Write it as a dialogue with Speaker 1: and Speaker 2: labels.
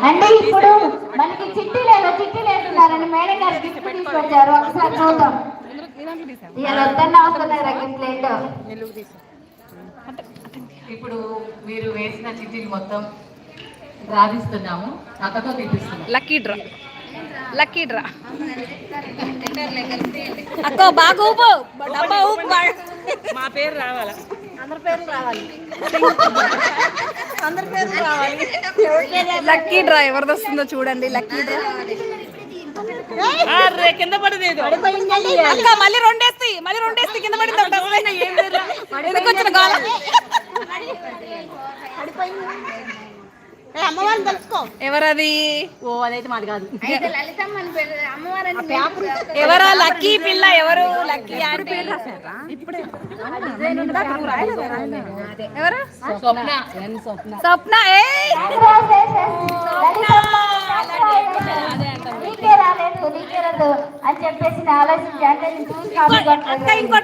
Speaker 1: అంటే ఇప్పుడు మనకి చిట్టి లేకున్నారని మేడం గారు గిఫ్ట్ తీసుకొచ్చారు. ఒకసారి చూద్దాం. ఇలా వద్దన్న అవసరం లేదు గిఫ్ట్ ఏంటో.
Speaker 2: ఇప్పుడు మీరు వేసిన చిట్టీలు మొత్తం రాధిస్తున్నాము. అక్కతో తీపిస్తున్నాము.
Speaker 3: లక్కీ డ్రా అక్క బాగా ఊపు డబ్బా ఊపు.
Speaker 4: మా పేరు రావాలా?
Speaker 3: అందరి పేర్లు రావాలి. లక్కీ డ్రా ఎవరిది వస్తుందో చూడండి. లక్కీ డ్రా
Speaker 4: కింద పడలేదు
Speaker 3: అక్క. మళ్ళీ రెండేస్తే కింద పడింది. ఎందుకు వచ్చిన గోల?
Speaker 4: అమ్మవారిని తెలుసుకో.
Speaker 3: ఎవరది?
Speaker 4: ఓ అదైతే మాది కాదు.
Speaker 3: ఎవరా లక్కీ పిల్ల? ఎవరు లక్కీ అంటే? ఎవరు? స్వప్న.
Speaker 1: నీకే రాలేదు అని చెప్పేసి ఆలోచించి అంటే